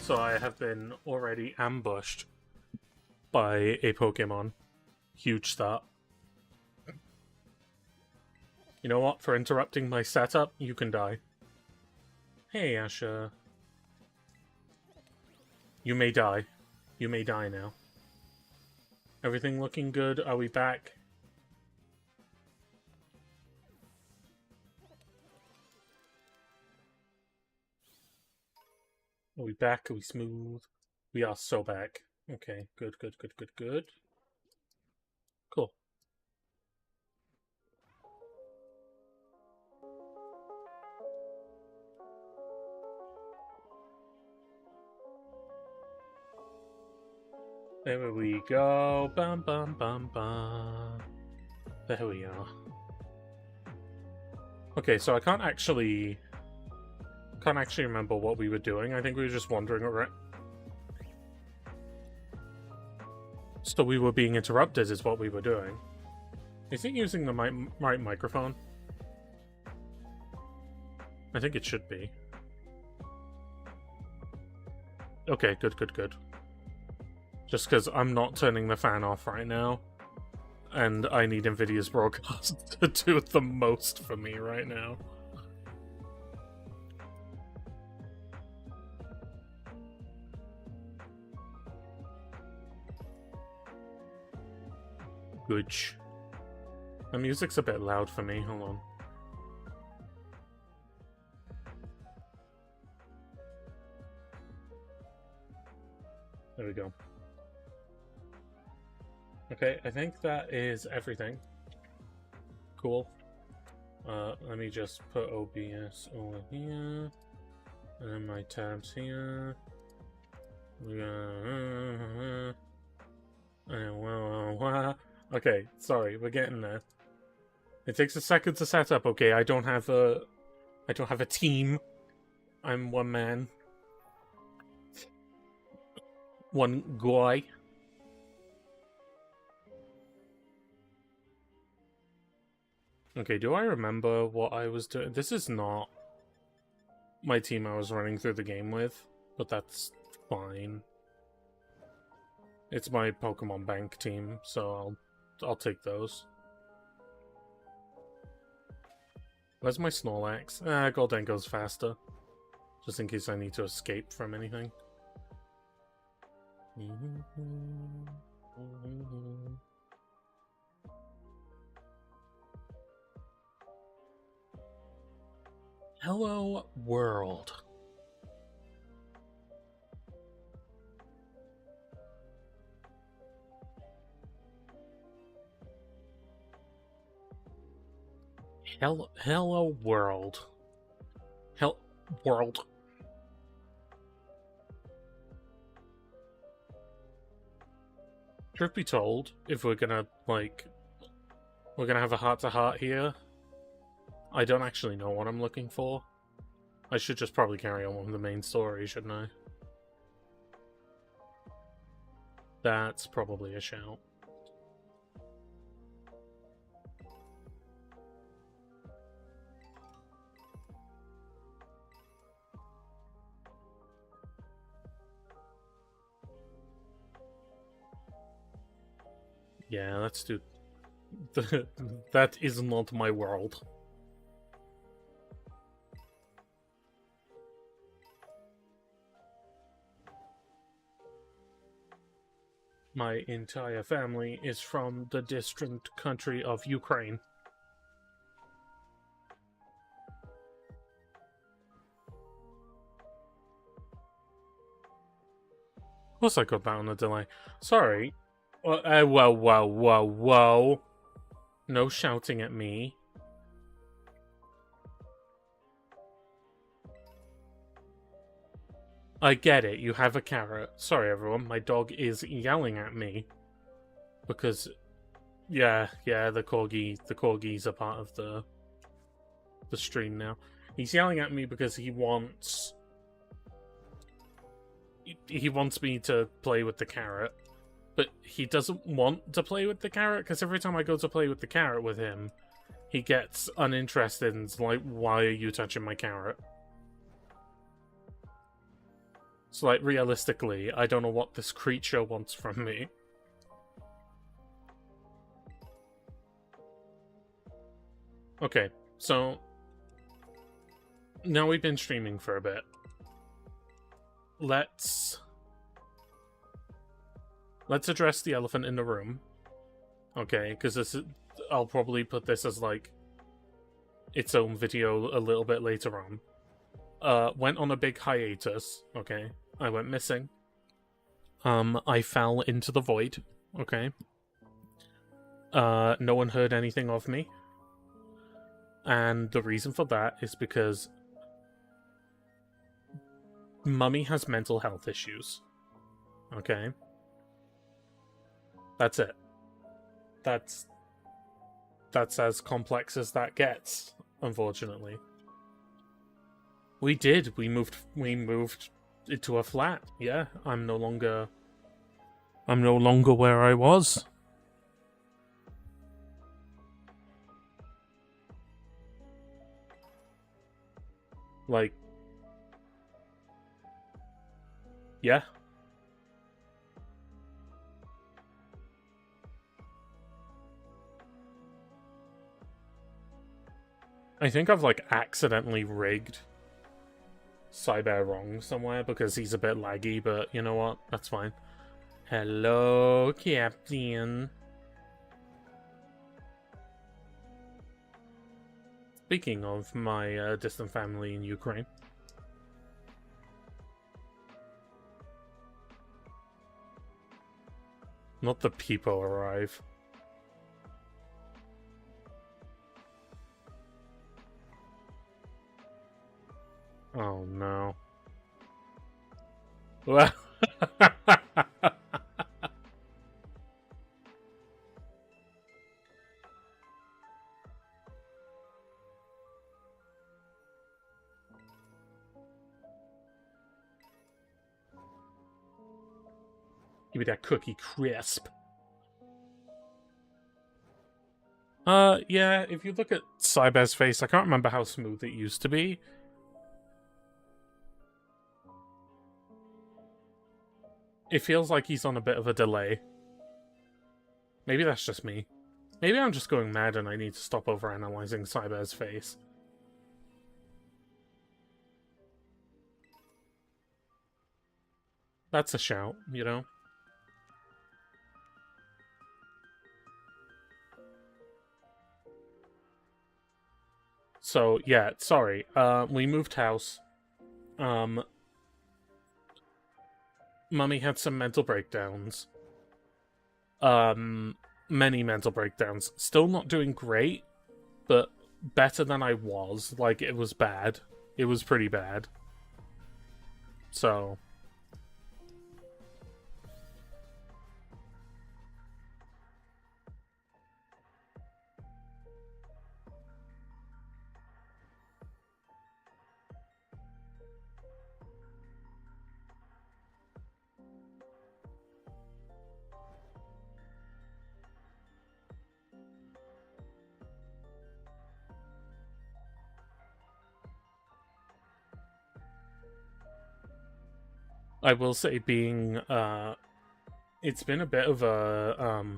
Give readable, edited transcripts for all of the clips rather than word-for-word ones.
So I have been already ambushed by a Pokemon. Huge start. You know what? For interrupting my setup, you can die. Hey, Asha. You may die. You may die now. Everything looking good? Are we back? Are we back? Are we smooth? We are so back. Okay, good, good, good, good, good. Cool. There we go. Bum, bum, bum, bum. There we are. Okay, so I can't actually remember what we were doing. I think we were just wandering around. So we were being interrupted is what we were doing. Is it using the right microphone? I think it should be. Okay, good, good, good. Just because I'm not turning the fan off right now. And I need NVIDIA's broadcast to do the most for me right now. Good. The music's a bit loud for me. Hold on. There we go. Okay, I think that is everything. Cool. Let me just put OBS over here. And then my tabs here. Okay, sorry, we're getting there. It takes a second to set up, okay? I don't have a team. I'm one man. One guy. Okay, do I remember what I was doing? This is not my team I was running through the game with, but that's fine. It's my Pokemon Bank team, so I'll take those. Where's my Snorlax? Goldengo's faster. Just in case I need to escape from anything. Hello, world. Hello, world. World. Truth be told, if we're gonna, we're gonna have a heart-to-heart here, I don't actually know what I'm looking for. I should just probably carry on with the main story, shouldn't I? That's probably a shout. Yeah, let's do... That is not my world. My entire family is from the distant country of Ukraine. Of course I got that on a delay. Sorry. Whoa. No shouting at me. I get it, you have a carrot. Sorry everyone, my dog is yelling at me. Because, yeah, the corgis are part of the stream now. He's yelling at me because he wants me to play with the carrot. But he doesn't want to play with the carrot, because every time I go to play with the carrot with him, he gets uninterested and is like, why are you touching my carrot? So, like, realistically, I don't know what this creature wants from me. Okay, so now we've been streaming for a bit. Let's address the elephant in the room. Okay, because this is, I'll probably put this as like its own video a little bit later on. Went on a big hiatus. Okay, I went missing. I fell into the void. Okay. No one heard anything of me. And the reason for that is because Mummy has mental health issues. Okay? That's it. That's as complex as that gets, unfortunately. We did. We moved into a flat. Yeah, I'm no longer where I was. Like, yeah. I think I've, like, accidentally rigged Cyber wrong somewhere because he's a bit laggy, but you know what? That's fine. Hello, Captain. Speaking of my distant family in Ukraine. Not the people arrive. Oh no. Well. Give me that cookie crisp. Yeah, if you look at Cyber's face, I can't remember how smooth it used to be. It feels like he's on a bit of a delay. Maybe that's just me. Maybe I'm just going mad and I need to stop overanalyzing Cyber's face. That's a shout, you know? So, yeah, sorry. We moved house. Mummy had some mental breakdowns. Many mental breakdowns. Still not doing great, but better than I was. Like, it was bad. It was pretty bad. So... I will say being, it's been a bit of a,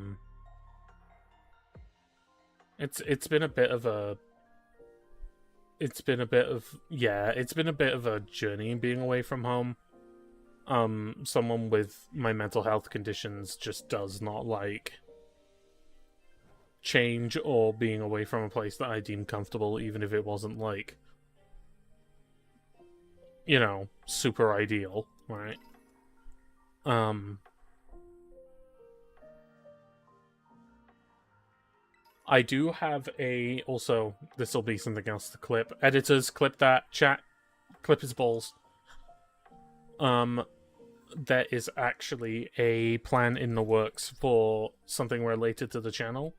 it's been a bit of a journey being away from home. Someone with my mental health conditions just does not like change or being away from a place that I deem comfortable, even if it wasn't, like, you know, super ideal, right? I do have a... Also, this will be something else to clip. Editors, clip that. Chat, clip his balls. There is actually a plan in the works for something related to the channel.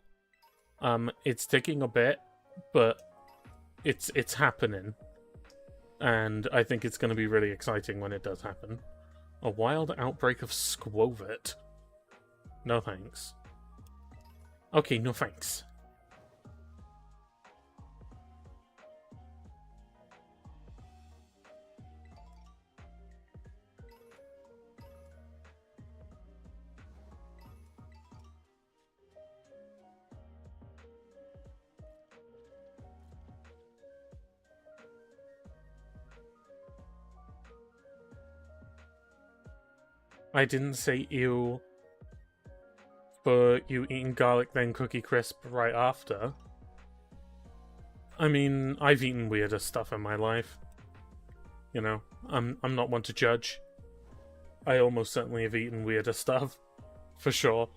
It's taking a bit, but it's happening. And I think it's going to be really exciting when it does happen. A wild outbreak of Squovit. No thanks. Okay, no thanks. I didn't say ew for you eating garlic then cookie crisp right after. I mean, I've eaten weirder stuff in my life. You know, I'm not one to judge. I almost certainly have eaten weirder stuff, for sure.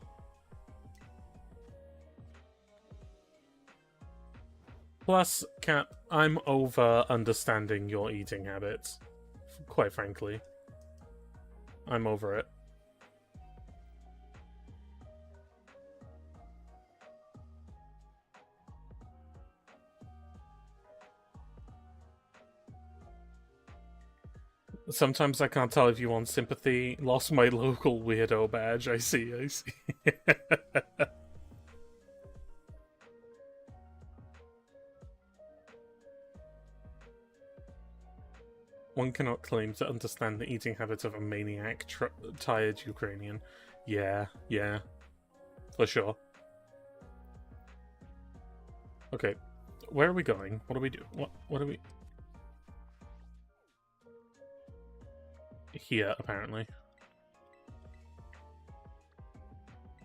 Plus, Kat, I'm over understanding your eating habits. Quite frankly. I'm over it. Sometimes I can't tell if you want sympathy. Lost my local weirdo badge. I see, I see. One cannot claim to understand the eating habits of a maniac, tired Ukrainian. Yeah, for sure. Okay, where are we going? What do we do? What are we... Here, apparently.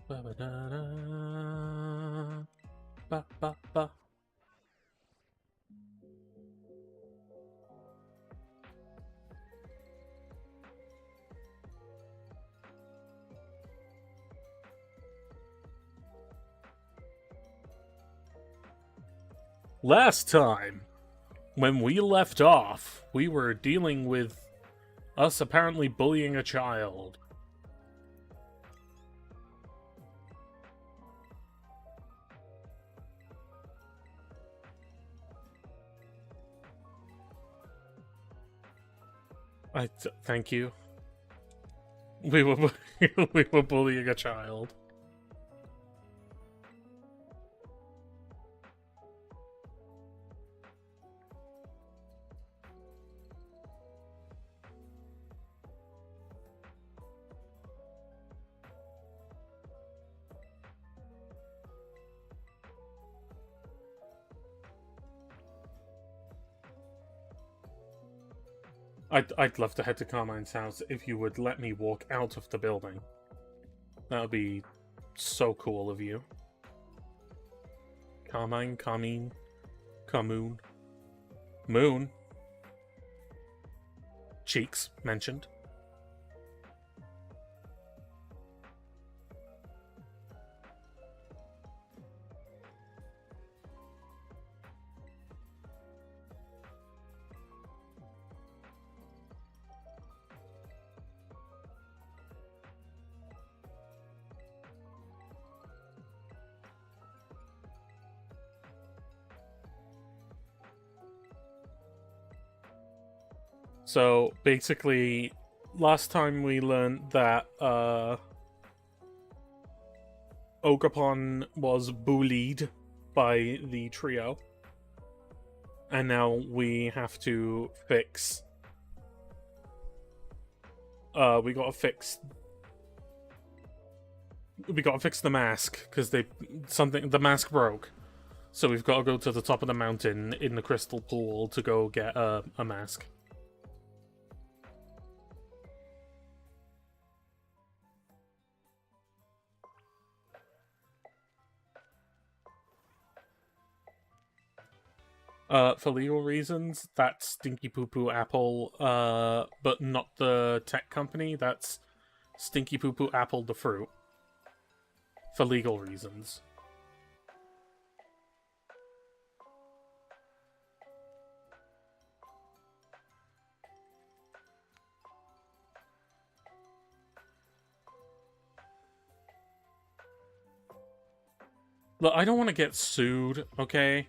Ba-ba-da-da. Last time, when we left off, we were dealing with us apparently bullying a child. Thank you. We were we were bullying a child. I'd love to head to Carmine's house if you would let me walk out of the building. That would be so cool of you. Carmine, Carmoon. Moon. Cheeks mentioned. So, basically, last time we learned that, Ogerpon was bullied by the trio. And now we have to fix... we gotta fix the mask, because the mask broke. So we've got to go to the top of the mountain in the crystal pool to go get a mask. For legal reasons, that's Stinky Poo Poo Apple, but not the tech company. That's Stinky Poo Poo Apple the fruit. For legal reasons. Look, I don't want to get sued, okay?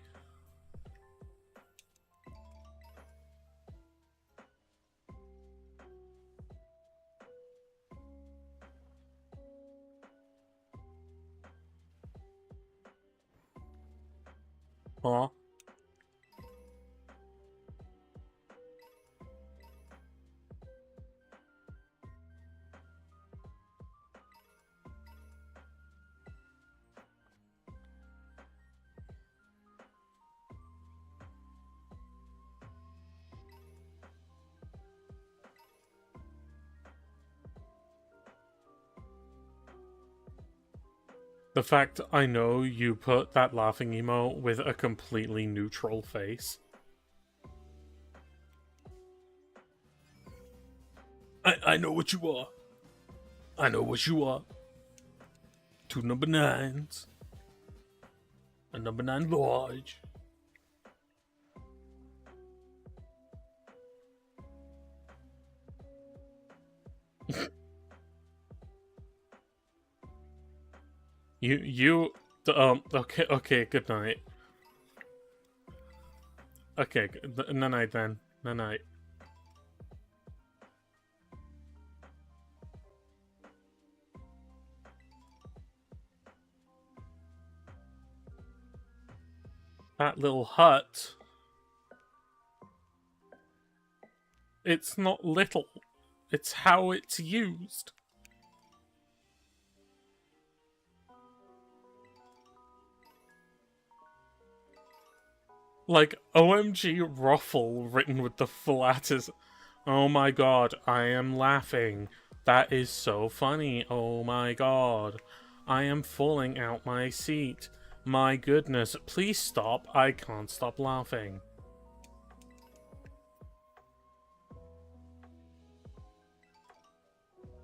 Huh? The fact I know you put that laughing emote with a completely neutral face. I know what you are. I know what you are. 2 number 9s. A number 9 large. Okay, good night. Okay, night then. Night. That little hut. It's not little. It's how it's used. Like, OMG ruffle written with the flattest. Oh my god, I am laughing. That is so funny. Oh my god. I am falling out my seat. My goodness, please stop. I can't stop laughing.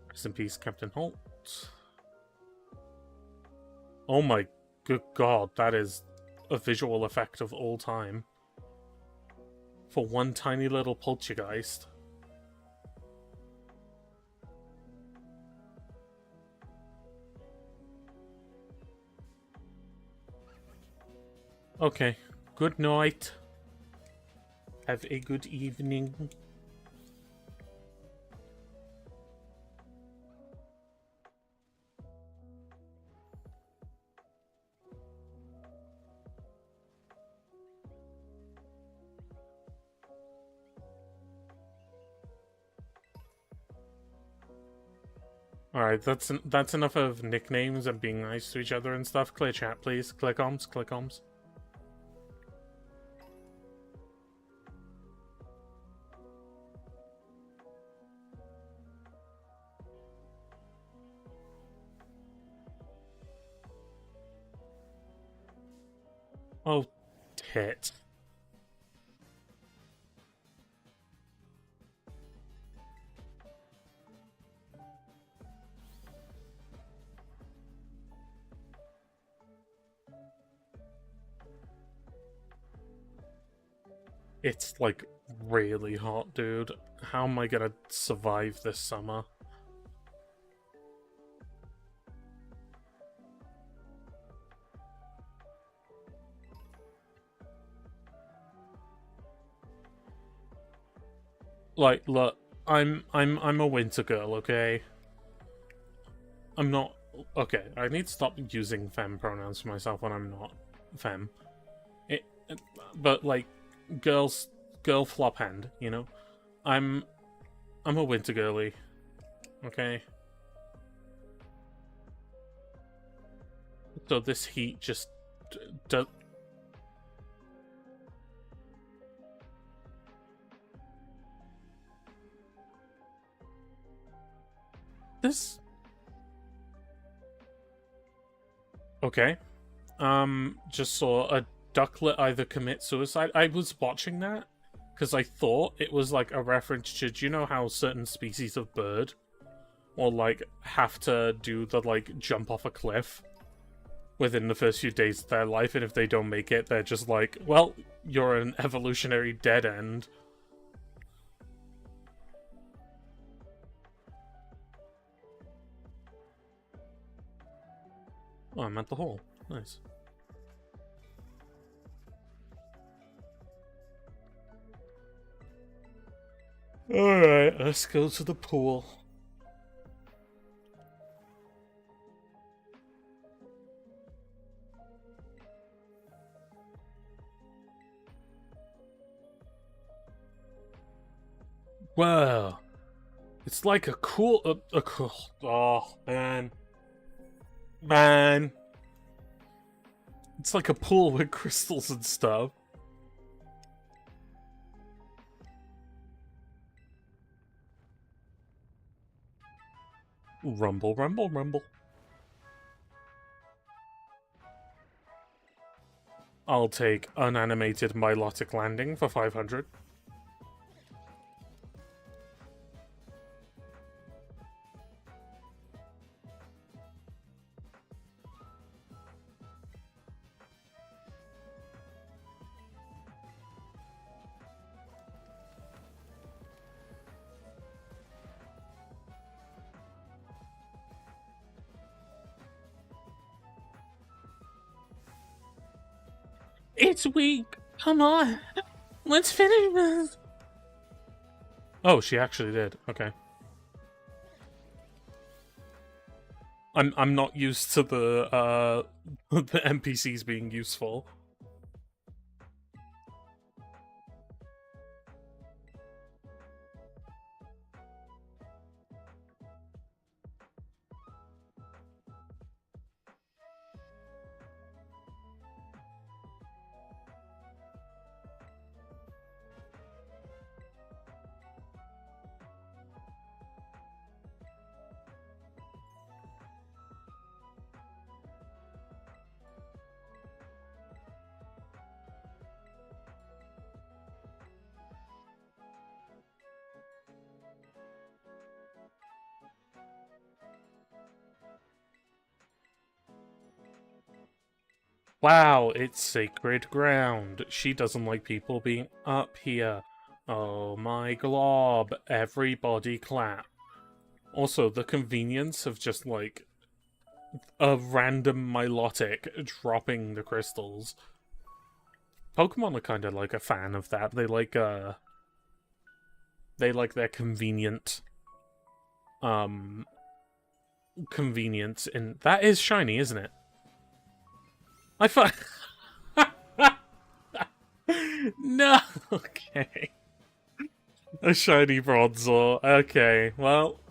Rest in peace, Captain Holt. Oh my good god, that is a visual effect of all time. For one tiny little poltergeist. Okay, good night. Have a good evening. Alright, that's enough of nicknames and being nice to each other and stuff. Clear chat, please. Click oms, click oms. Oh, tit. It's, like, really hot, dude. How am I gonna survive this summer? Like, look, I'm a winter girl, okay? I'm not... Okay, I need to stop using femme pronouns for myself when I'm not femme. But, like, girl flop hand, you know? I'm a winter girly, okay? So this heat just does... This... Okay. Just saw a ducklet either commit suicide. I was watching that because I thought it was like a reference to, do you know how certain species of bird will like have to do the like jump off a cliff within the first few days of their life, and if they don't make it, they're just like, well, you're an evolutionary dead end. Oh, I'm at the hole. Nice. Alright, let's go to the pool. Wow. It's like a cool... oh, man. Man. It's like a pool with crystals and stuff. Rumble, rumble, rumble. I'll take unanimated Milotic landing for 500. It's weak. Come on. Let's finish this. Oh, she actually did. Okay. I'm not used to the the NPCs being useful. Wow, it's sacred ground. She doesn't like people being up here. Oh my glob. Everybody clap. Also, the convenience of just, like, a random Milotic dropping the crystals. Pokemon are kind of, like, a fan of that. They like their convenient, convenience in... That is shiny, isn't it? I thought... No! Okay. A shiny Bronzor. Okay, well...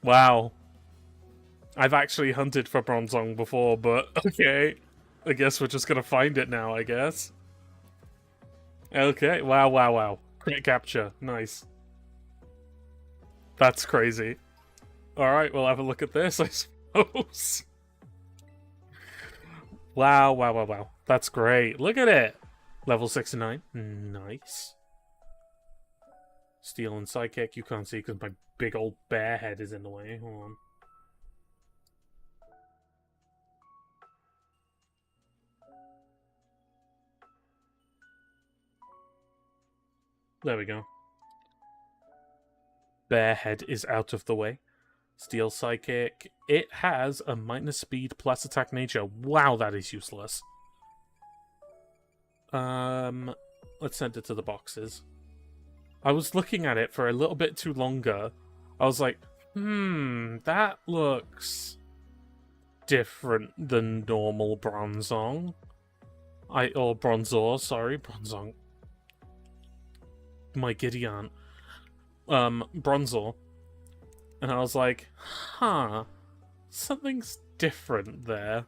Wow. I've actually hunted for Bronzong before, but okay. I guess we're just gonna find it now, I guess. Okay, wow, wow, wow. Crit capture. Nice. That's crazy. Alright, we'll have a look at this, I suppose. Wow, wow, wow, wow. That's great. Look at it. Level 69. Nice. Steel and Psychic. You can't see because my big old bear head is in the way. Hold on. There we go. Bear head is out of the way. Steel Psychic. It has a minus speed plus attack nature. Wow, that is useless. Let's send it to the boxes. I was looking at it for a little bit too longer. I was like, that looks different than normal Bronzong. Or Bronzor, sorry, Bronzong. My giddy aunt. Bronzor. And I was like, huh, something's different there.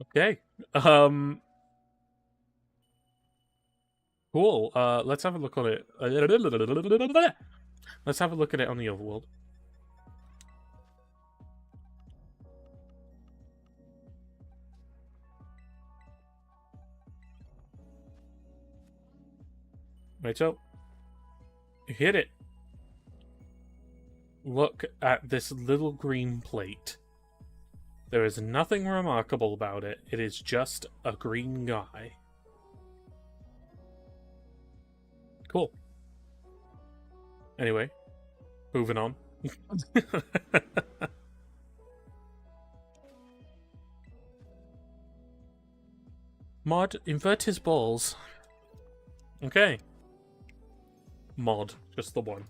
Okay. Cool. Let's have a look on it. Let's have a look at it on the overworld. Right, so hit it. Look at this little green plate. There is nothing remarkable about it. It is just a green guy. Cool. Anyway, moving on. Mod, invert his balls. Okay. Mod, just the one.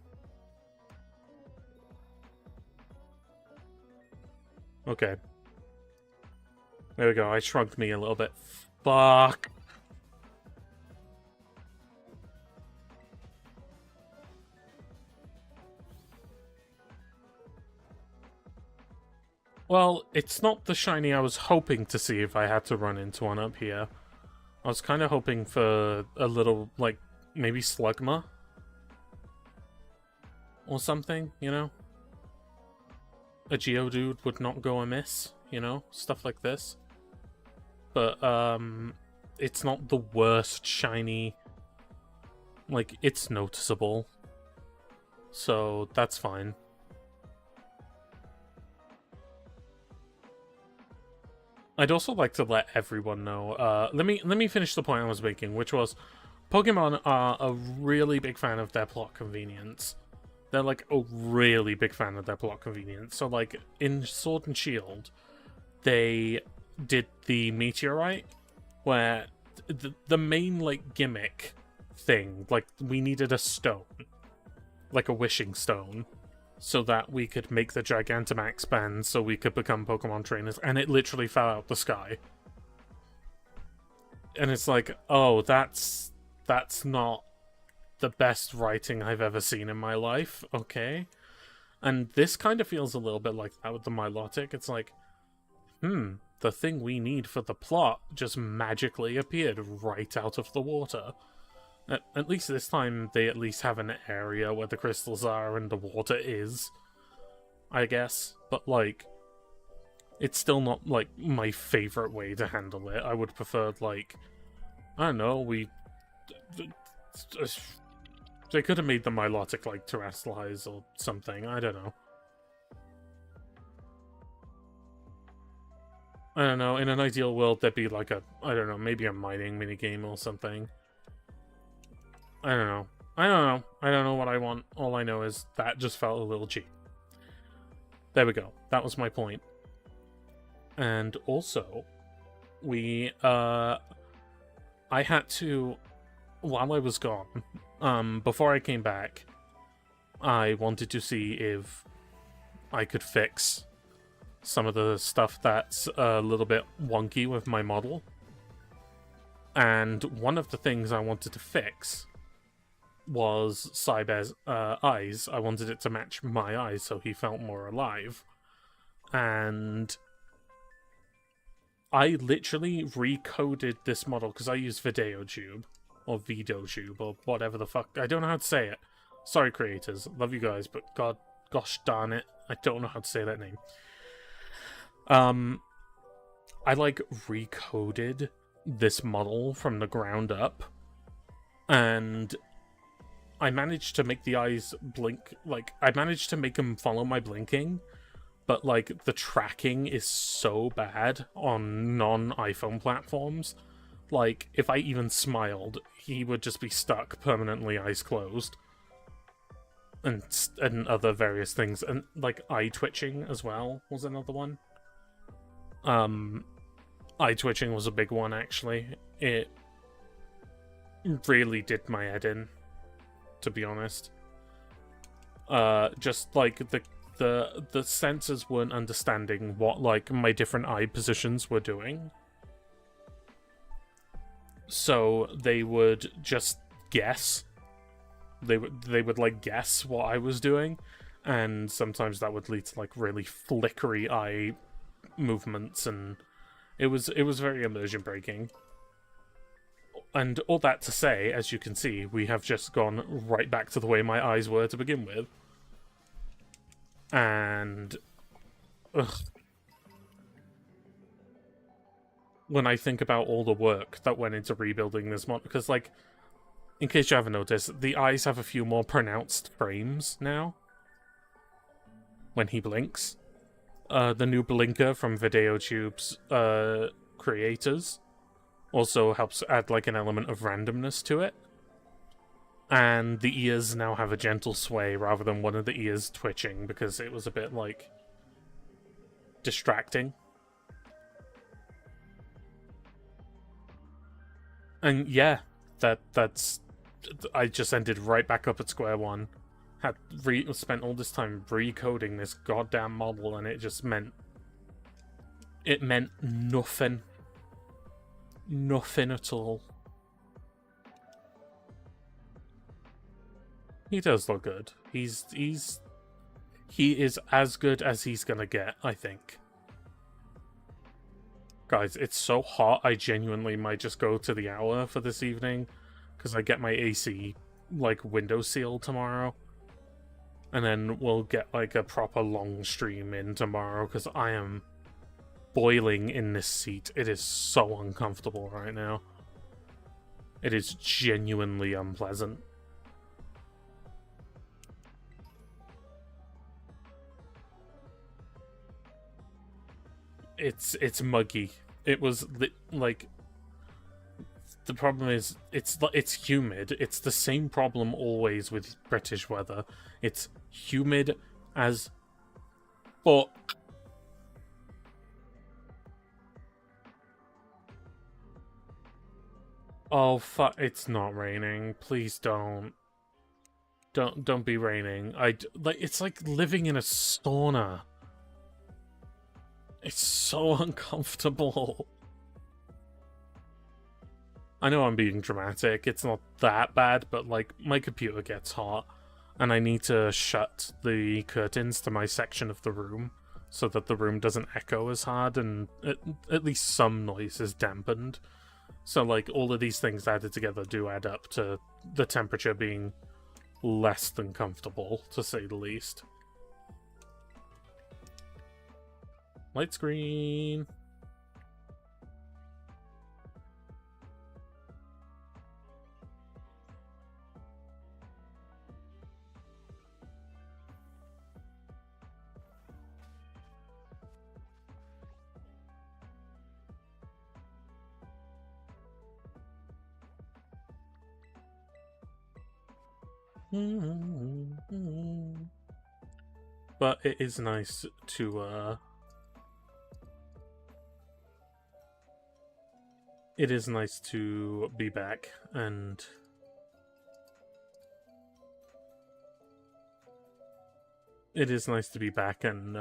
Okay. There we go, I shrugged me a little bit. Fuck. Well, it's not the shiny I was hoping to see if I had to run into one up here. I was kind of hoping for a little, like, maybe Slugma? Or something, you know? A Geodude would not go amiss you know, stuff like this. But it's not the worst shiny. Like, it's noticeable, so that's fine. I'd also like to let everyone know. Let me finish the point I was making, which was Pokemon are a really big fan of their plot convenience. They're like a really big fan of their plot convenience. So like in Sword and Shield, they did the meteorite, where the main like gimmick thing, like we needed a stone, like a wishing stone, so that we could make the Gigantamax band so we could become Pokemon trainers, and it literally fell out the sky. And it's like, oh, that's not the best writing I've ever seen in my life, okay? And this kind of feels a little bit like that with the Milotic. It's like, the thing we need for the plot just magically appeared right out of the water. At least this time, they at least have an area where the crystals are and the water is, I guess. But, like, it's still not, like, my favorite way to handle it. I would prefer, like, I don't know, they could have made the Milotic, like, terrestrialize or something. I don't know. I don't know, in an ideal world, there'd be, like, I don't know, maybe a mining minigame or something. I don't know. I don't know what I want. All I know is that just felt a little cheap. There we go. That was my point. And also, I had to, while I was gone, before I came back, I wanted to see if I could fix some of the stuff that's a little bit wonky with my model. And one of the things I wanted to fix was Cyber's eyes. I wanted it to match my eyes so he felt more alive. And I literally recoded this model because I use VideoTube or VideoTube or whatever the fuck. I don't know how to say it. Sorry, creators. Love you guys, but gosh darn it, I don't know how to say that name. I like recoded this model from the ground up, and I managed to make the eyes blink, like, I managed to make them follow my blinking, but, like, the tracking is so bad on non-iPhone platforms. Like, if I even smiled, he would just be stuck permanently eyes closed. And other various things, and, like, eye twitching as well was another one. Eye twitching was a big one, actually. It really did my head in, to be honest. Just like the sensors weren't understanding what like my different eye positions were doing, so they would just guess. They would like guess what I was doing, and sometimes that would lead to like really flickery eye movements, and it was very immersion breaking. And all that to say, as you can see, we have just gone right back to the way my eyes were to begin with. And when I think about all the work that went into rebuilding this mod, because, like, in case you haven't noticed, the eyes have a few more pronounced frames now when he blinks. The new blinker from VideoTube's creators also helps add like an element of randomness to it. And the ears now have a gentle sway rather than one of the ears twitching, because it was a bit like distracting. And yeah, that's I just ended right back up at square one. Had spent all this time recoding this goddamn model, and it just meant nothing. Nothing at all. He does look good. He is as good as he's gonna get, I think. Guys, it's so hot, I genuinely might just go to the hour for this evening, because I get my AC, like, window sealed tomorrow. And then we'll get, like, a proper long stream in tomorrow, because I am boiling in this seat. It is so uncomfortable right now. It is genuinely unpleasant. It's muggy. It was like, the problem is it's humid. It's the same problem always with British weather. It's humid as fuck. Oh fuck! It's not raining. Please don't. Don't be raining. It's like living in a sauna. It's so uncomfortable. I know I'm being dramatic. It's not that bad, but like my computer gets hot, and I need to shut the curtains to my section of the room so that the room doesn't echo as hard, and at least some noise is dampened. So like all of these things added together do add up to the temperature being less than comfortable, to say the least. Light screen. But it is nice to it is nice to be back, and it is nice to be back and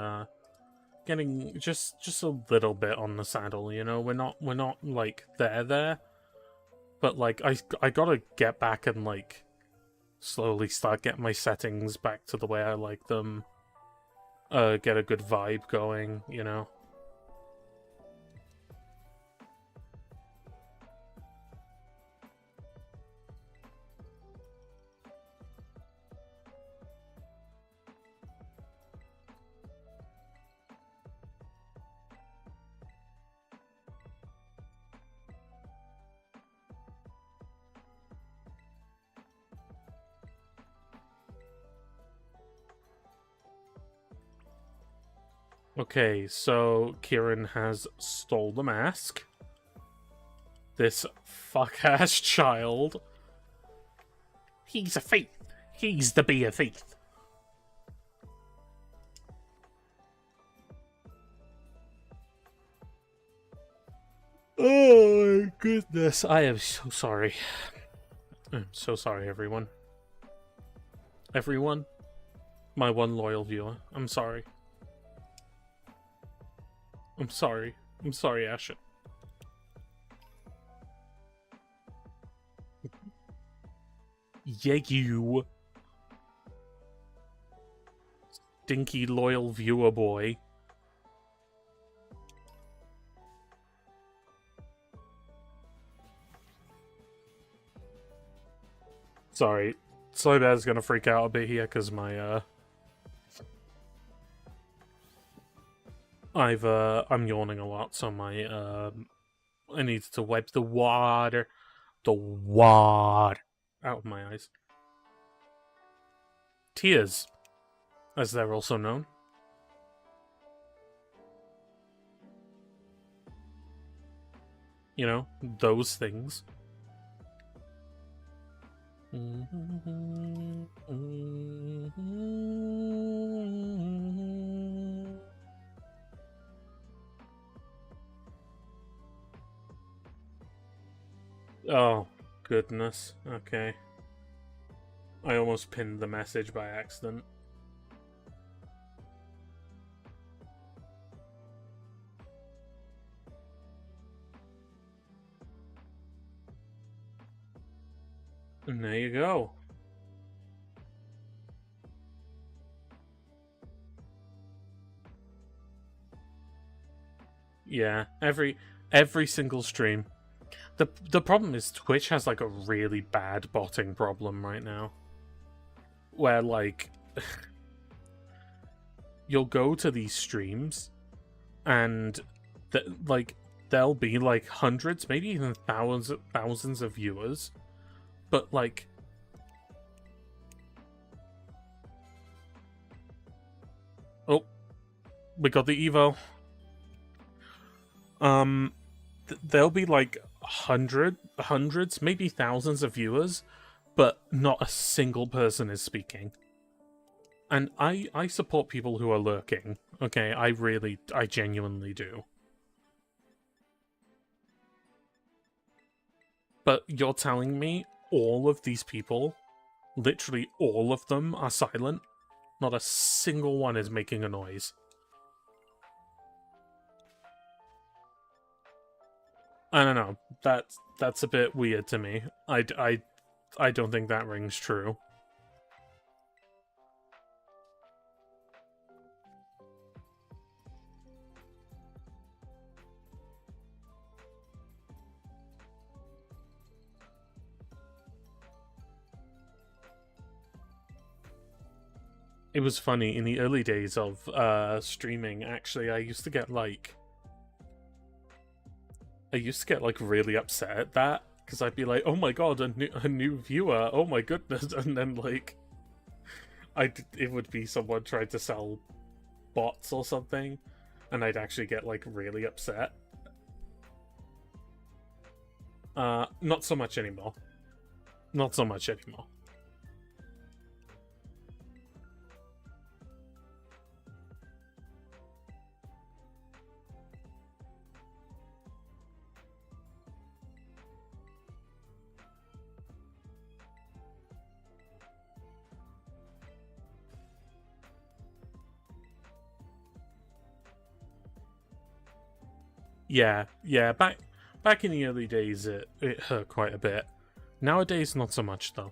getting just a little bit on the saddle, you know. We're not like there, but like I gotta get back and like slowly start getting my settings back to the way I like them. Get a good vibe going, you know. Okay, so Kieran has stole the mask. This fuck-ass child. He's a thief. He's to be a thief. Oh my goodness, I am so sorry. I'm so sorry, everyone. Everyone, my one loyal viewer, I'm sorry. I'm sorry. I'm sorry, Asher. Yeah, you. Stinky loyal viewer boy. Sorry. Slowbad's gonna freak out a bit here because my, I'm yawning a lot, so my, I need to wipe the water out of my eyes. Tears, as they're also known. You know, those things. Oh, goodness. Okay. I almost pinned the message by accident. And there you go. Yeah, every single stream. The problem is Twitch has like a really bad botting problem right now. Where like you'll go to these streams and like, there'll be like hundreds, maybe even thousands of viewers, but like, oh, we got the Evo. There'll be like hundreds, maybe thousands of viewers, but not a single person is speaking. And I support people who are lurking. Okay, I genuinely do. But you're telling me all of these people, literally all of them, are silent? Not a single one is making a noise. I don't know. That's a bit weird to me. I don't think that rings true. It was funny, in the early days of streaming, actually, I used to get like really upset at that, because I'd be like, oh my god, a new viewer, oh my goodness, and then like it would be someone trying to sell bots or something, and I'd actually get like really upset. Not so much anymore. Not so much anymore. Yeah, back in the early days it hurt quite a bit. Nowadays, not so much, though.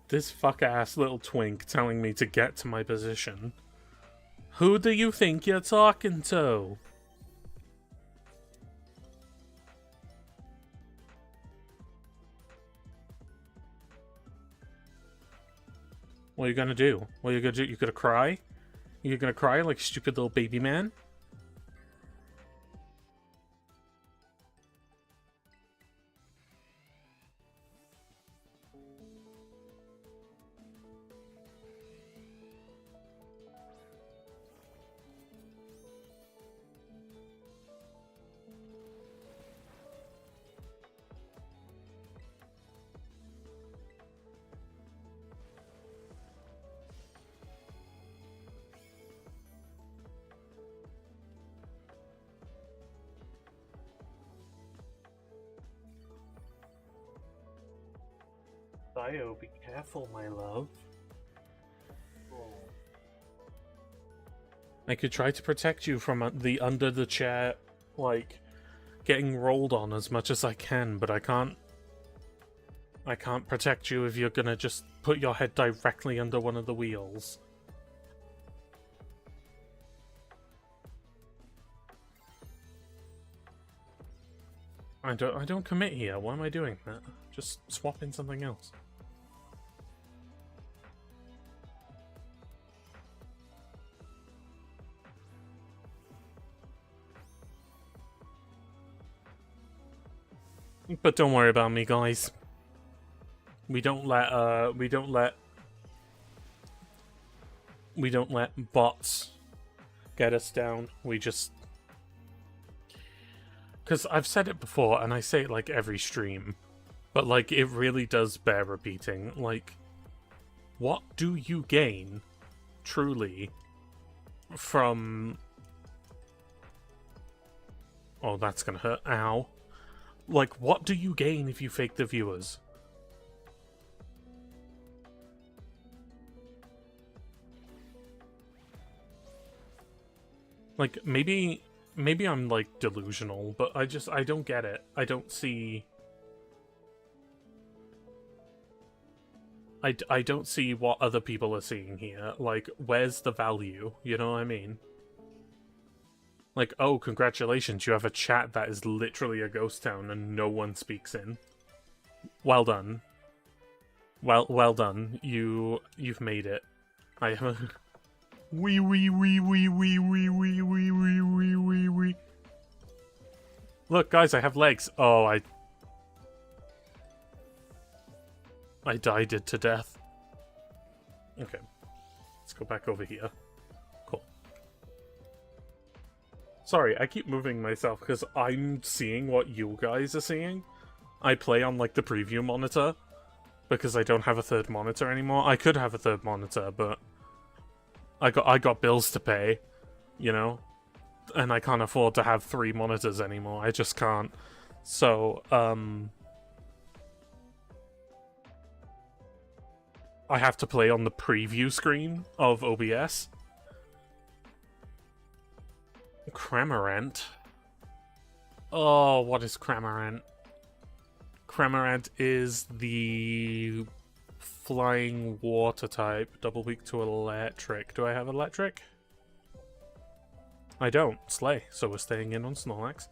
This fuck-ass little twink telling me to get to my position. Who do you think you're talking to? What are you gonna do? What are you gonna do? You gonna cry? You're gonna cry like stupid little baby man? Bio, be careful, my love. I could try to protect you from the under the chair, like, getting rolled on as much as I can, but I can't protect you if you're gonna just put your head directly under one of the wheels. I don't commit here. Why am I doing that? Just swap in something else. But don't worry about me, guys. We don't let bots get us down. We just... Because I've said it before, and I say it like every stream, but like it really does bear repeating. Like, what do you gain, truly, from... Oh, that's gonna hurt. Ow. Like, what do you gain if you fake the viewers? Like, maybe I'm, like, delusional, but I don't get it. I I don't see what other people are seeing here. Like, where's the value? You know what I mean? Like, oh, congratulations, you have a chat that is literally a ghost town and no one speaks in. Well done. Well done. You've made it. I have a... Wee. Look, guys, I have legs. Oh, I died it to death. Okay. Let's go back over here. Cool. Sorry, I keep moving myself because I'm seeing what you guys are seeing. I play on, like, the preview monitor because I don't have a third monitor anymore. I could have a third monitor, but I got bills to pay, you know? And I can't afford to have 3 monitors anymore. I just can't. So, I have to play on the preview screen of OBS. Cramorant. Oh, what is Cramorant? Cramorant is the flying water type, double weak to electric. Do I have electric? I don't. Slay. So we're staying in on Snorlax.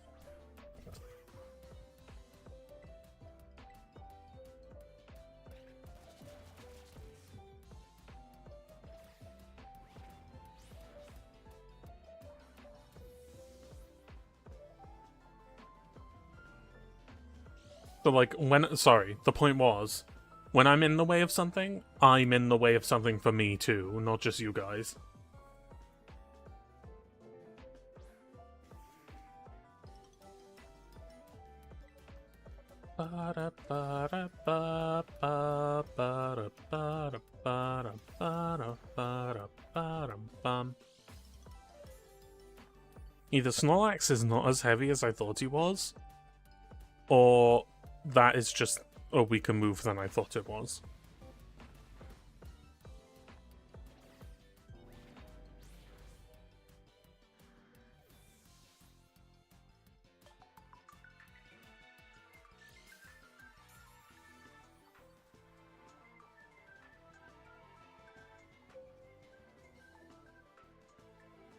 So, like, sorry, the point was, when I'm in the way of something, I'm in the way of something for me too, not just you guys. Either Snorlax is not as heavy as I thought he was, or that is just a weaker move than I thought it was.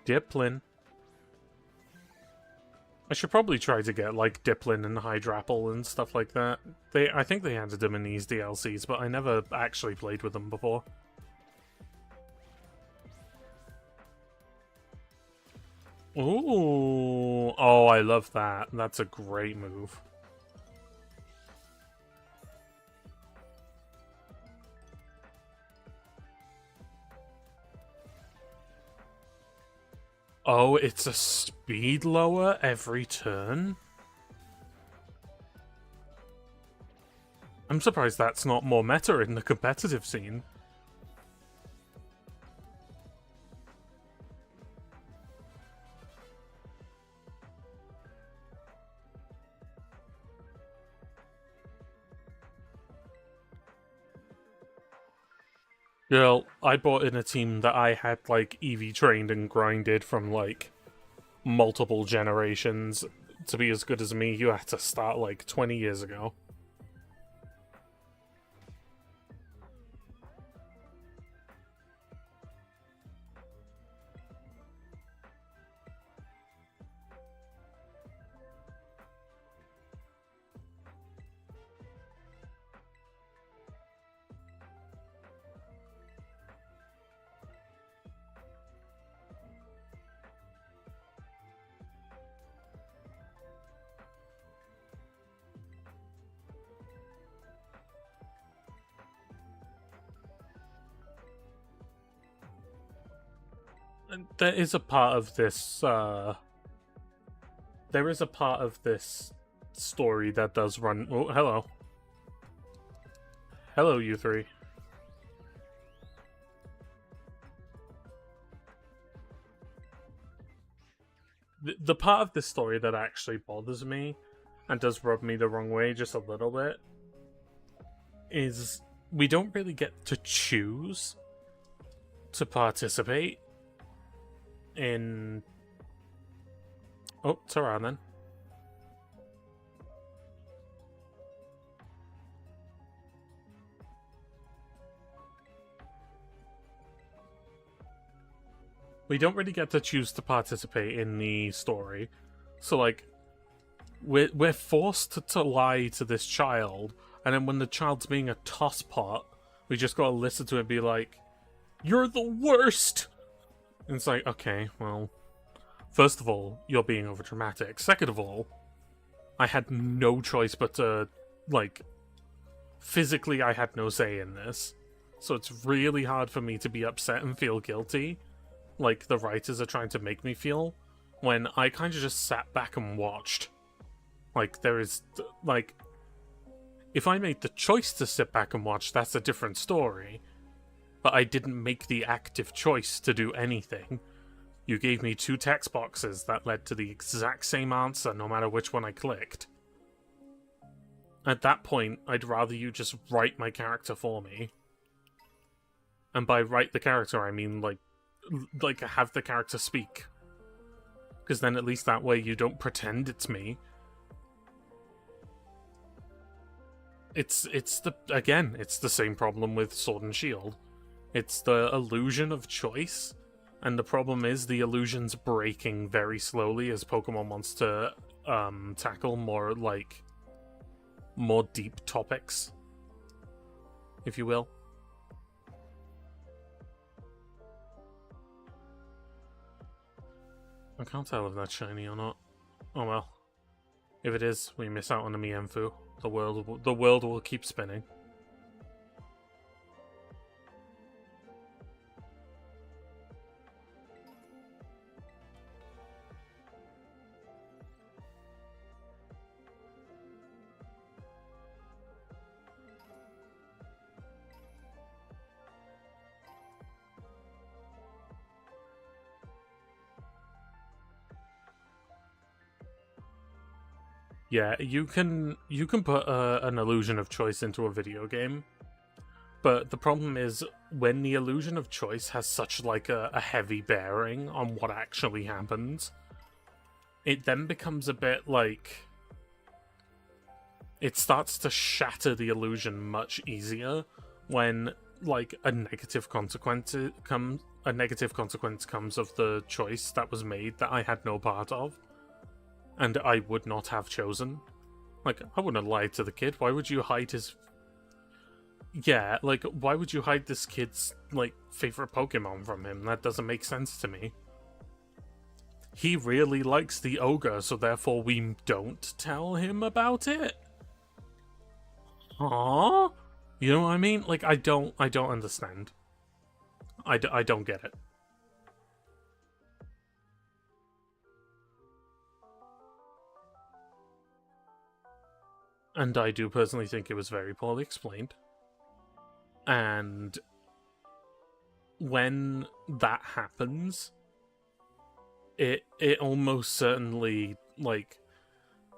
Diplin. I should probably try to get, like, Diplin and Hydrapple and stuff like that. I think they added them in these DLCs, but I never actually played with them before. Ooh! Oh, I love that. That's a great move. Oh, it's a speed lower every turn? I'm surprised that's not more meta in the competitive scene. Girl, I bought in a team that I had, like, EV trained and grinded from, like, multiple generations. To be as good as me, you had to start, like, 20 years ago. There is a part of this, there is a part of this story that does run... Oh, hello. Hello, you three. The part of this story that actually bothers me, and does rub me the wrong way just a little bit, is we don't really get to choose to participate in... Oh, Tara then. we don't really get to choose to participate in the story. So, like, we're forced to lie to this child, and then when the child's being a tosspot, we just gotta listen to it and be like, "You're the worst!" And it's like, okay, well, first of all, you're being overdramatic. Second of all, I had no choice but to, like, physically I had no say in this. So it's really hard for me to be upset and feel guilty, like the writers are trying to make me feel, when I kind of just sat back and watched. Like, there is, like, if I made the choice to sit back and watch, that's a different story. But I didn't make the active choice to do anything. You gave me 2 text boxes that led to the exact same answer no matter which one I clicked. At that point, I'd rather you just write my character for me. And by write the character, I mean, like have the character speak. Because then at least that way you don't pretend it's me. It's the same problem with Sword and Shield. It's the illusion of choice, and the problem is the illusion's breaking very slowly as Pokemon wants to tackle more deep topics, if you will. I can't tell if that's shiny or not. Oh well. If it is, we miss out on the Mienfoo. The world will keep spinning. Yeah, you can put an illusion of choice into a video game, but the problem is when the illusion of choice has such a heavy bearing on what actually happens, it then becomes a bit like it starts to shatter the illusion much easier when a negative consequence comes of the choice that was made that I had no part of. And I would not have chosen. Like, I wouldn't have lied to the kid. Why would you hide his... Yeah, why would you hide this kid's, favorite Pokemon from him? That doesn't make sense to me. He really likes the ogre, so therefore we don't tell him about it? Huh? You know what I mean? I don't understand. I don't get it. And I do personally think it was very poorly explained. And when that happens, it almost certainly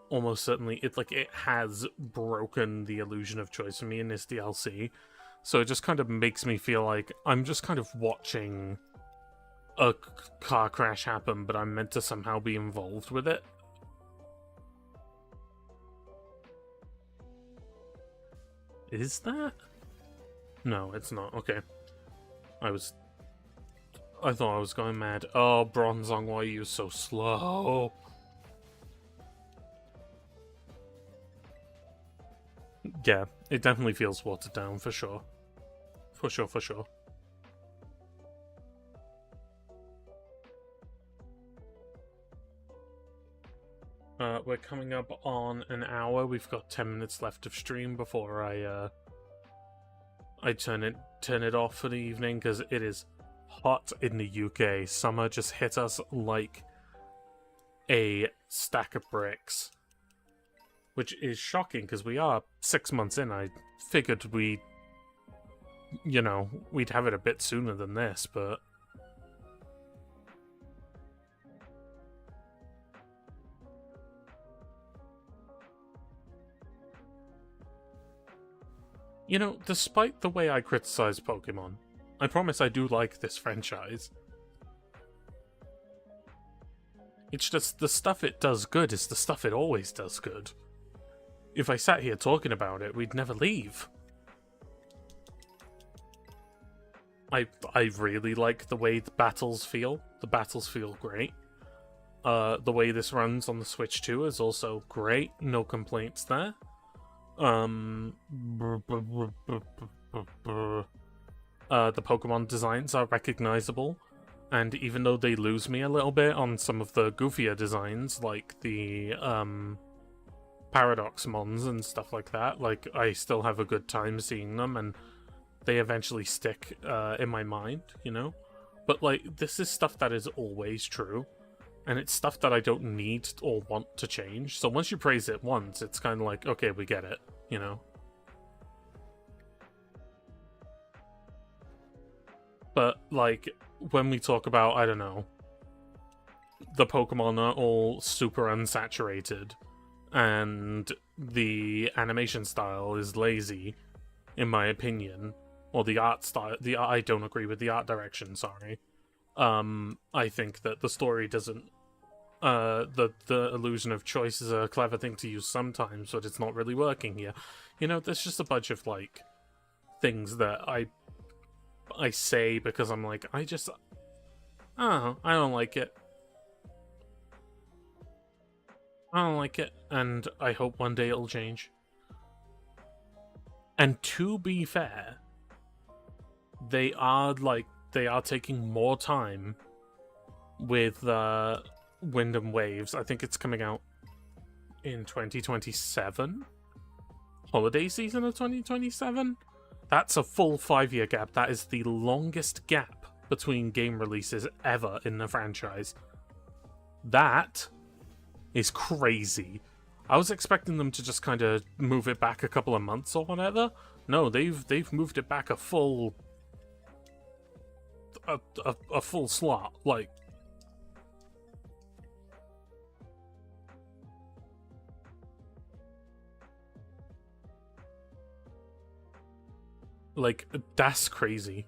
it has broken the illusion of choice for me in this DLC. So it just kind of makes me feel like I'm just kind of watching a car crash happen, but I'm meant to somehow be involved with it. Is that? No, it's not. Okay. I thought I was going mad. Oh, Bronzong, why are you so slow? Yeah, it definitely feels watered down, for sure. For sure. We're coming up on an hour. We've got 10 minutes left of stream before I turn it off for the evening, because it is hot in the UK. Summer just hit us like a stack of bricks, which is shocking because we are 6 months in. I figured we'd have it a bit sooner than this, but despite the way I criticize Pokemon, I promise I do like this franchise. It's just the stuff it does good is the stuff it always does good. If I sat here talking about it, we'd never leave. I really like the way the battles feel. The battles feel great. The way this runs on the Switch 2 is also great. No complaints there. The Pokemon designs are recognizable, and even though they lose me a little bit on some of the goofier designs, like the Paradox Mons and stuff like that, like, I still have a good time seeing them, and they eventually stick in my mind, you know? But, like, this is stuff that is always true, and it's stuff that I don't need or want to change, so once you praise it once, it's kind of like, okay, we get it, you know? But, like, when we talk about, I don't know, the Pokemon are all super unsaturated, and the animation style is lazy, in my opinion, or the art style, I don't agree with the art direction, sorry. I think that the story doesn't, the illusion of choice is a clever thing to use sometimes, but it's not really working here. You know, there's just a bunch of, like, things that I say because I'm like, I don't like it. I don't like it, and I hope one day it'll change. And to be fair, they are taking more time with Wind and Waves. I think it's coming out in 2027? Holiday season of 2027? That's a full 5-year gap. That is the longest gap between game releases ever in the franchise. That is crazy. I was expecting them to just kind of move it back a couple of months or whatever. No, they've moved it back a full slot. Like, that's crazy.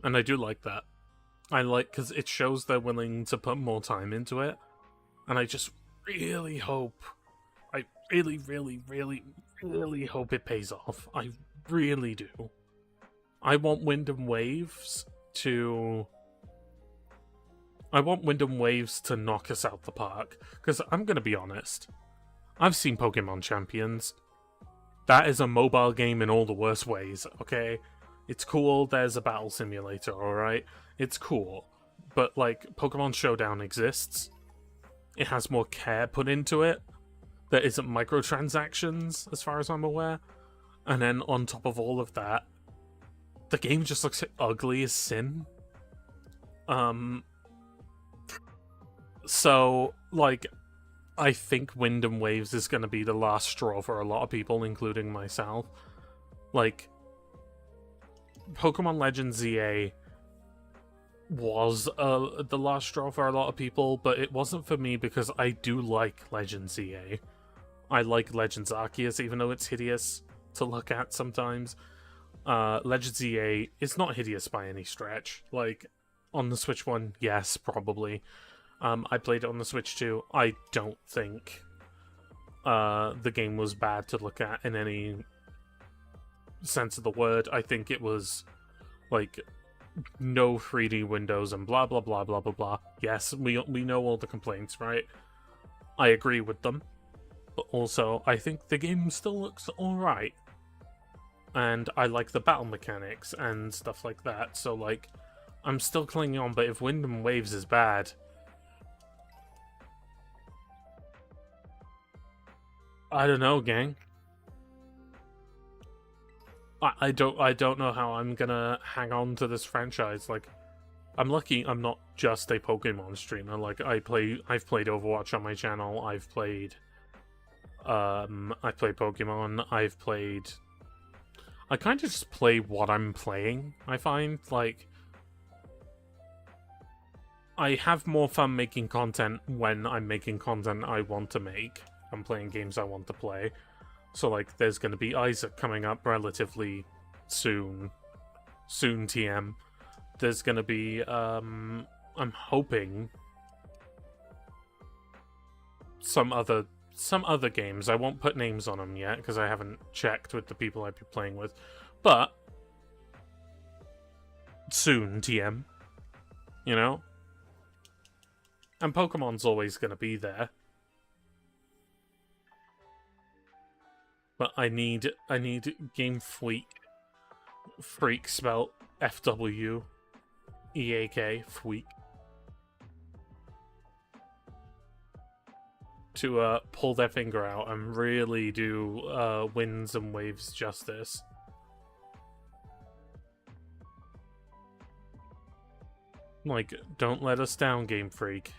And I do like that. Because it shows they're willing to put more time into it. And I just really hope, I really, really, really, really hope it pays off. I really do. I want Wind and Waves to knock us out the park. Because I'm going to be honest, I've seen Pokemon Champions. That is a mobile game in all the worst ways, okay? It's cool, there's a battle simulator, alright? It's cool. But, like, Pokemon Showdown exists. It has more care put into it. There isn't microtransactions, as far as I'm aware. And then, on top of all of that, the game just looks ugly as sin. So, like, I think Wind and Waves is going to be the last straw for a lot of people, including myself. Like, Pokemon Legends ZA was the last straw for a lot of people, but it wasn't for me because I do like Legends ZA. I like Legends Arceus, even though it's hideous to look at sometimes. Legends ZA is not hideous by any stretch. Like, on the Switch 1, yes, probably. I played it on the Switch 2. I don't think the game was bad to look at in any sense of the word. I think it was, like, no 3D windows and blah blah blah blah blah blah. Yes, we know all the complaints, right? I agree with them. But also, I think the game still looks alright. And I like the battle mechanics and stuff like that. So, like, I'm still clinging on, but if Wind and Waves is bad, I don't know, gang. I don't know how I'm gonna hang on to this franchise. Like, I'm lucky I'm not just a Pokemon streamer. Like, I've played Overwatch on my channel. I've played Pokemon. I kind of just play what I'm playing, I find. Like, I have more fun making content when I'm making content I want to make. I'm playing games I want to play. So, like, there's going to be Isaac coming up relatively soon. Soon, TM. There's going to be, I'm hoping, some other games. I won't put names on them yet, because I haven't checked with the people I'd be playing with. But, soon, TM. You know? And Pokemon's always going to be there. But I need Game Freak spelled FWEAK, Freak, to pull their finger out and really do Winds and Waves justice. Like, don't let us down, Game Freak.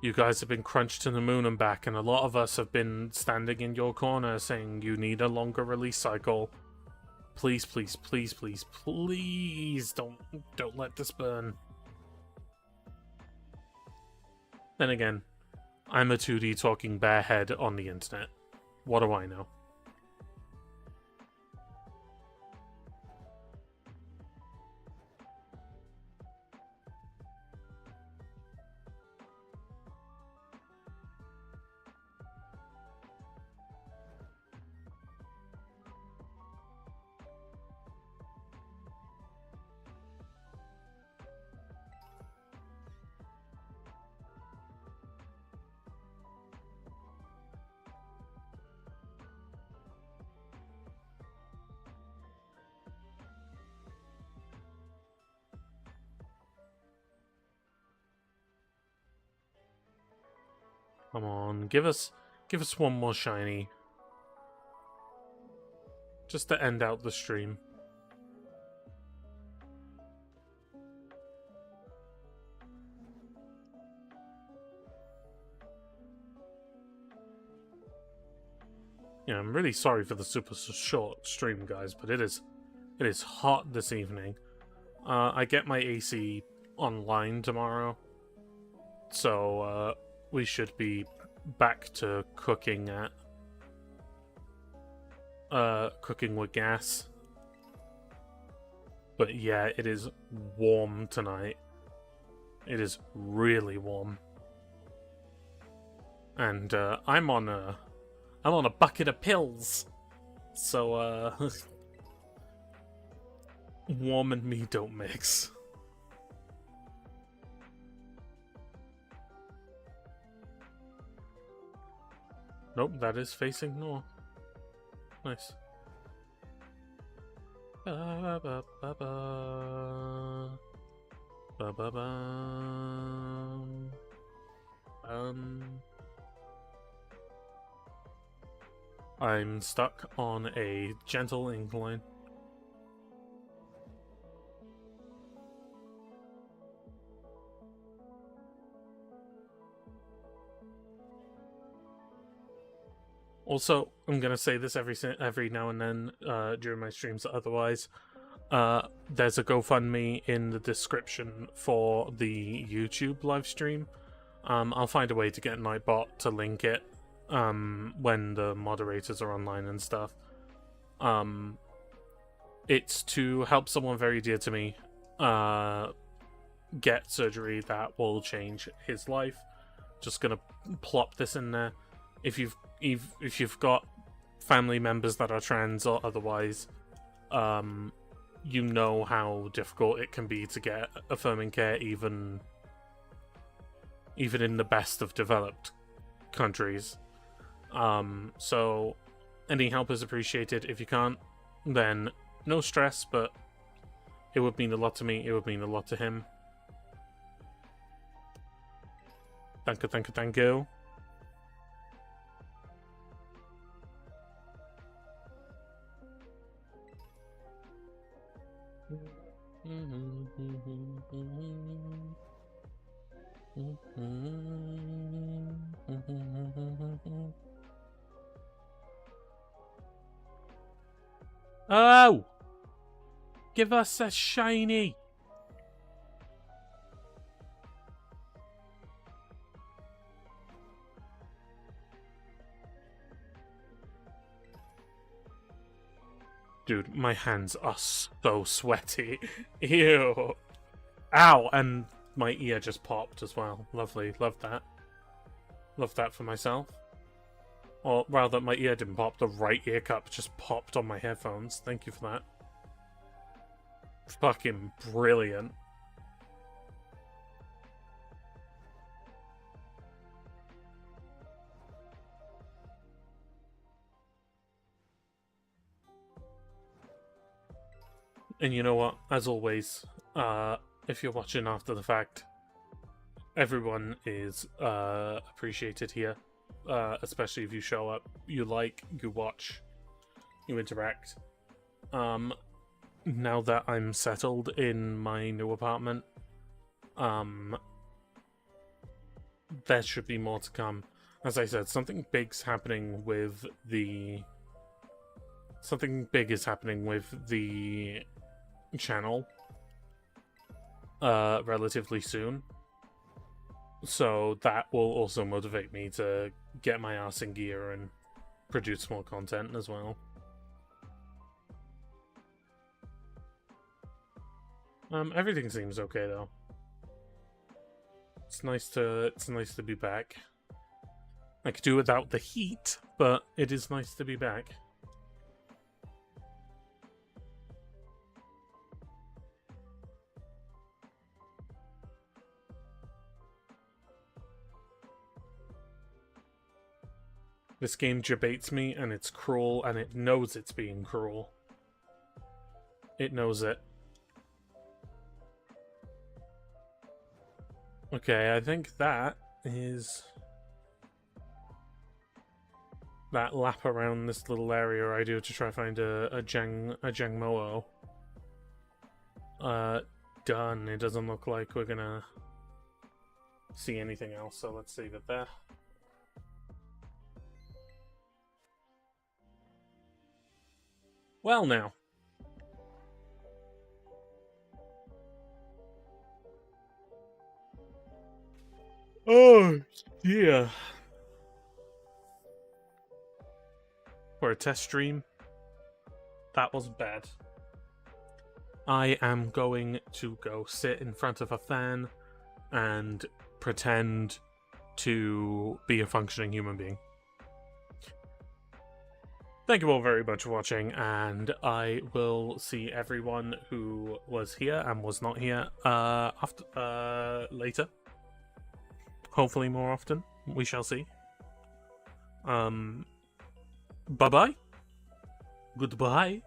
You guys have been crunched to the moon and back, and a lot of us have been standing in your corner saying you need a longer release cycle. Please, please, please, please, please don't let this burn. Then again, I'm a 2D talking barehead on the internet. What do I know? Come on, give us one more shiny. Just to end out the stream. Yeah, I'm really sorry for the super short stream, guys, but it is hot this evening. I get my AC online tomorrow, so we should be back to cooking cooking with gas. But yeah, it is warm tonight. It is really warm. And I'm on a bucket of pills. So warm and me don't mix. Nope, that is facing north. Nice. Ba ba ba ba. Ba ba ba. I'm stuck on a gentle incline. Also, I'm gonna say this every now and then during my streams. Otherwise, there's a GoFundMe in the description for the YouTube live stream. I'll find a way to get Nightbot to link it when the moderators are online and stuff. It's to help someone very dear to me get surgery that will change his life. Just gonna plop this in there. If you've got family members that are trans or otherwise, you know how difficult it can be to get affirming care, even in the best of developed countries. So any help is appreciated. If you can't, then no stress, but it would mean a lot to me. It would mean a lot to him. Thank you, thank you, thank you. Oh! Give us a shiny! Dude, my hands are so sweaty. Ew. Ow! And my ear just popped as well. Lovely. Love that. Love that for myself. Or rather, my ear didn't pop. The right ear cup just popped on my headphones. Thank you for that. fucking brilliant. And you know what? As always, if you're watching after the fact, everyone is appreciated here. Especially if you show up, you like, you watch, you interact. Now that I'm settled in my new apartment, there should be more to come. As I said, something big is happening with the channel relatively soon, so that will also motivate me to get my ass in gear and produce more content as well. Everything seems okay though. It's nice to be back. I could do without the heat, but it is nice to be back. This game debates me, and it's cruel, and it knows it's being cruel. It knows it. Okay, I think that is that lap around this little area I do to try to find a Jangmo-o. Done. It doesn't look like we're gonna see anything else, so let's save it there. Well, now. Oh, yeah. For a test stream, that was bad. I am going to go sit in front of a fan and pretend to be a functioning human being. Thank you all very much for watching, and I will see everyone who was here and was not here later. Hopefully more often. We shall see. Bye-bye. Goodbye.